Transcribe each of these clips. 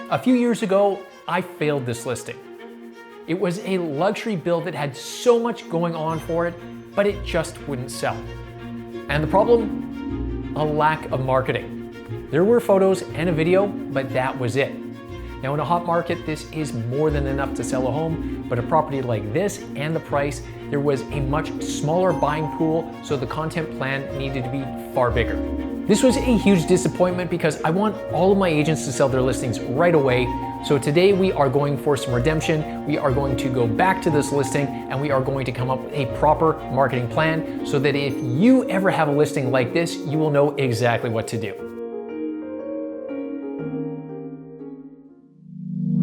A few years ago, I failed this listing. It was a luxury build that had so much going on for it, but it just wouldn't sell. And the problem? A lack of marketing. There were photos and a video, but that was it. Now in a hot market, this is more than enough to sell a home, but a property like this and the price, there was a much smaller buying pool, so the content plan needed to be far bigger. This was a huge disappointment because I want all of my agents to sell their listings right away. So today we are going for some redemption. We are going to go back to this listing and we are going to come up with a proper marketing plan so that if you ever have a listing like this, you will know exactly what to do.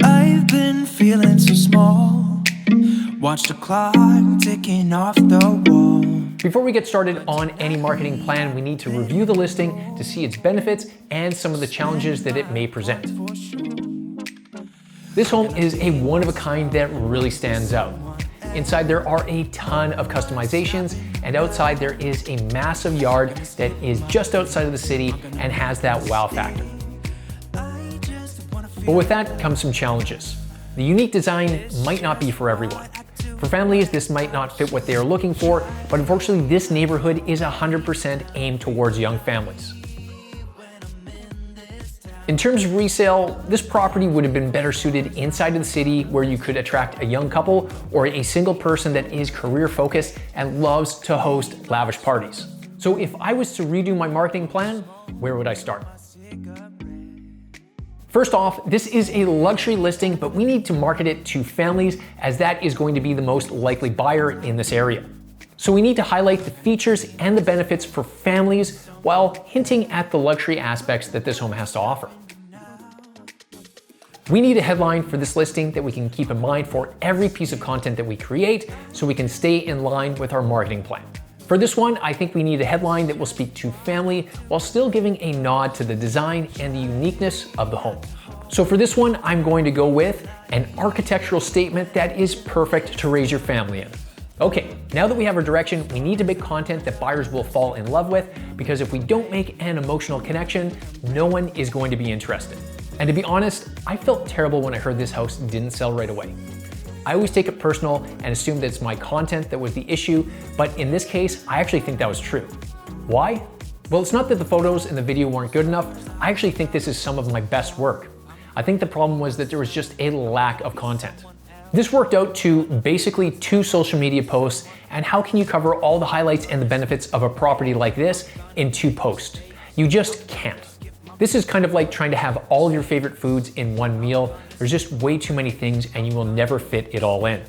I've been feeling so small. Watch the clock ticking off the wall. Before we get started on any marketing plan, we need to review the listing to see its benefits and some of the challenges that it may present. This home is a one-of-a-kind that really stands out. Inside there are a ton of customizations, and outside there is a massive yard that is just outside of the city and has that wow factor. But with that comes some challenges. The unique design might not be for everyone. For families, this might not fit what they are looking for, but unfortunately this neighborhood is 100% aimed towards young families. In terms of resale, this property would have been better suited inside of the city where you could attract a young couple or a single person that is career focused and loves to host lavish parties. So if I was to redo my marketing plan, where would I start? First off, this is a luxury listing, but we need to market it to families as that is going to be the most likely buyer in this area. So we need to highlight the features and the benefits for families while hinting at the luxury aspects that this home has to offer. We need a headline for this listing that we can keep in mind for every piece of content that we create so we can stay in line with our marketing plan. For this one, I think we need a headline that will speak to family while still giving a nod to the design and the uniqueness of the home. So for this one, I'm going to go with an architectural statement that is perfect to raise your family in. Okay, now that we have our direction, we need to make content that buyers will fall in love with, because if we don't make an emotional connection, no one is going to be interested. And to be honest, I felt terrible when I heard this house didn't sell right away. I always take it personal and assume that it's my content that was the issue, but in this case, I actually think that was true. Why? Well, it's not that the photos and the video weren't good enough. I actually think this is some of my best work. I think the problem was that there was just a lack of content. This worked out to basically 2 social media posts, and how can you cover all the highlights and the benefits of a property like this in 2 posts? You just can't. This is kind of like trying to have all of your favorite foods in one meal. There's just way too many things and you will never fit it all in.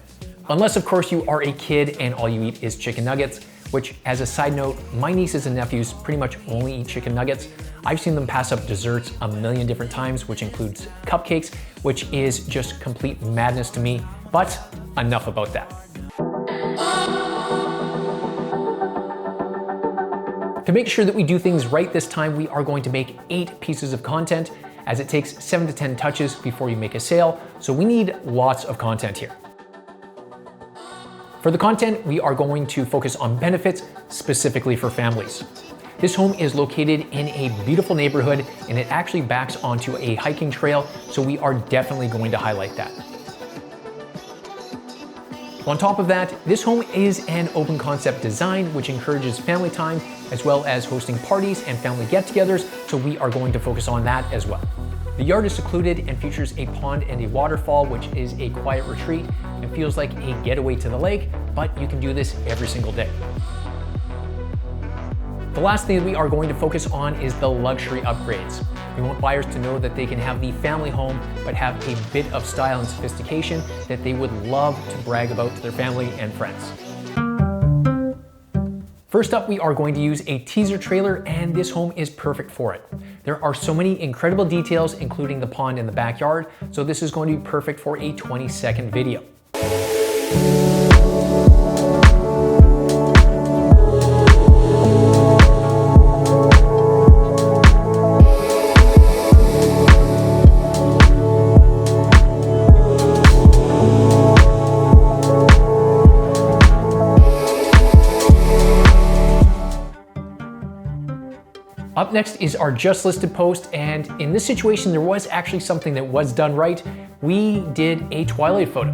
Unless of course you are a kid and all you eat is chicken nuggets, which as a side note, my nieces and nephews pretty much only eat chicken nuggets. I've seen them pass up desserts a million different times, which includes cupcakes, which is just complete madness to me, but enough about that. To make sure that we do things right this time, we are going to make 8 pieces of content, as it takes 7 to 10 touches before you make a sale, so we need lots of content here. For the content, we are going to focus on benefits specifically for families. This home is located in a beautiful neighborhood and it actually backs onto a hiking trail, so we are definitely going to highlight that. On top of that, this home is an open concept design which encourages family time as well as hosting parties and family get-togethers, so we are going to focus on that as well. The yard is secluded and features a pond and a waterfall, which is a quiet retreat and feels like a getaway to the lake, but you can do this every single day. The last thing that we are going to focus on is the luxury upgrades. We want buyers to know that they can have the family home, but have a bit of style and sophistication that they would love to brag about to their family and friends. First up, we are going to use a teaser trailer, and this home is perfect for it. There are so many incredible details, including the pond in the backyard, so this is going to be perfect for a 20-second video. Up next is our just listed post, and in this situation there was actually something that was done right. We did a twilight photo.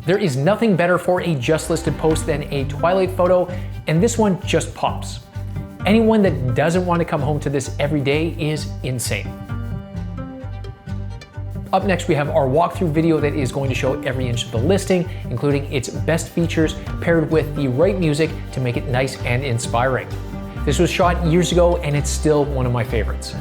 There is nothing better for a just listed post than a twilight photo, and this one just pops. Anyone that doesn't want to come home to this every day is insane. Up next, we have our walkthrough video that is going to show every inch of the listing, including its best features, paired with the right music to make it nice and inspiring. This was shot years ago, and it's still one of my favorites.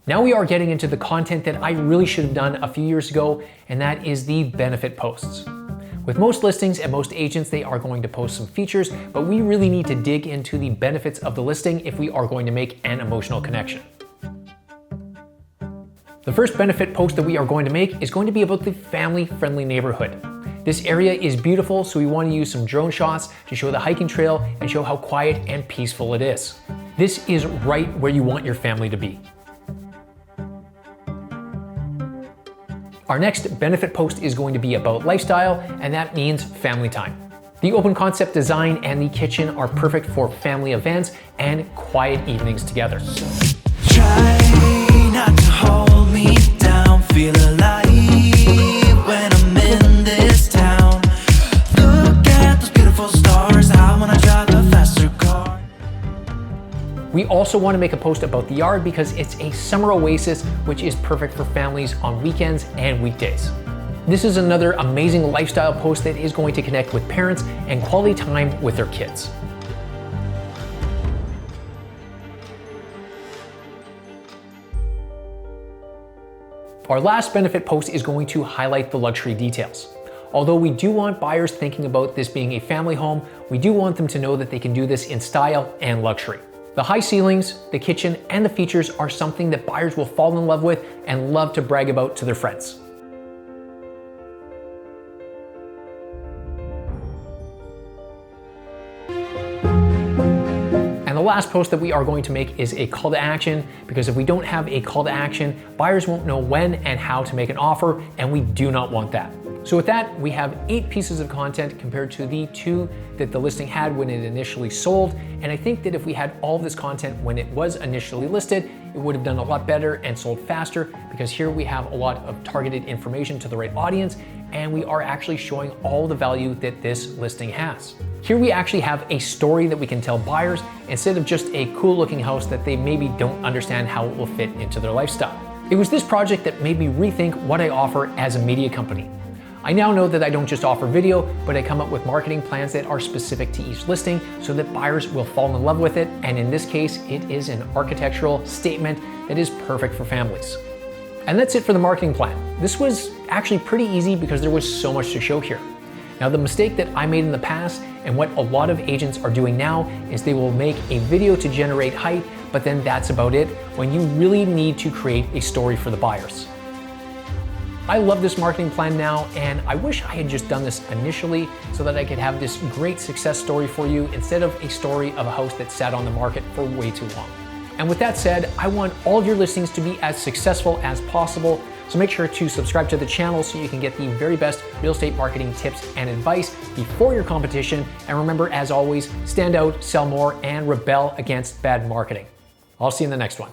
Now we are getting into the content that I really should have done a few years ago, and that is the benefit posts. With most listings and most agents, they are going to post some features, but we really need to dig into the benefits of the listing if we are going to make an emotional connection. The first benefit post that we are going to make is going to be about the family-friendly neighborhood. This area is beautiful, so we want to use some drone shots to show the hiking trail and show how quiet and peaceful it is. This is right where you want your family to be. Our next benefit post is going to be about lifestyle, and that means family time. The open concept design and the kitchen are perfect for family events and quiet evenings together. Try not to hold me down, feel alive when I'm in this town. Look at those beautiful stars, I wanna drive a faster car. We also want to make a post about the yard because it's a summer oasis, which is perfect for families on weekends and weekdays. This is another amazing lifestyle post that is going to connect with parents and quality time with their kids. Our last benefit post is going to highlight the luxury details. Although we do want buyers thinking about this being a family home, we do want them to know that they can do this in style and luxury. The high ceilings, the kitchen, and the features are something that buyers will fall in love with and love to brag about to their friends. And the last post that we are going to make is a call to action, because if we don't have a call to action, buyers won't know when and how to make an offer, and we do not want that. So with that, we have 8 pieces of content compared to the 2 that the listing had when it initially sold. And I think that if we had all of this content when it was initially listed, it would have done a lot better and sold faster, because here we have a lot of targeted information to the right audience, and we are actually showing all the value that this listing has. Here we actually have a story that we can tell buyers instead of just a cool looking house that they maybe don't understand how it will fit into their lifestyle. It was this project that made me rethink what I offer as a media company. I now know that I don't just offer video, but I come up with marketing plans that are specific to each listing so that buyers will fall in love with it. And in this case, it is an architectural statement that is perfect for families. And that's it for the marketing plan. This was actually pretty easy because there was so much to show here. Now, the mistake that I made in the past and what a lot of agents are doing now is they will make a video to generate hype, but then that's about it, when you really need to create a story for the buyers. I love this marketing plan now, and I wish I had just done this initially so that I could have this great success story for you instead of a story of a house that sat on the market for way too long. And with that said, I want all of your listings to be as successful as possible. So make sure to subscribe to the channel so you can get the very best real estate marketing tips and advice before your competition. And remember, as always, stand out, sell more, and rebel against bad marketing. I'll see you in the next one.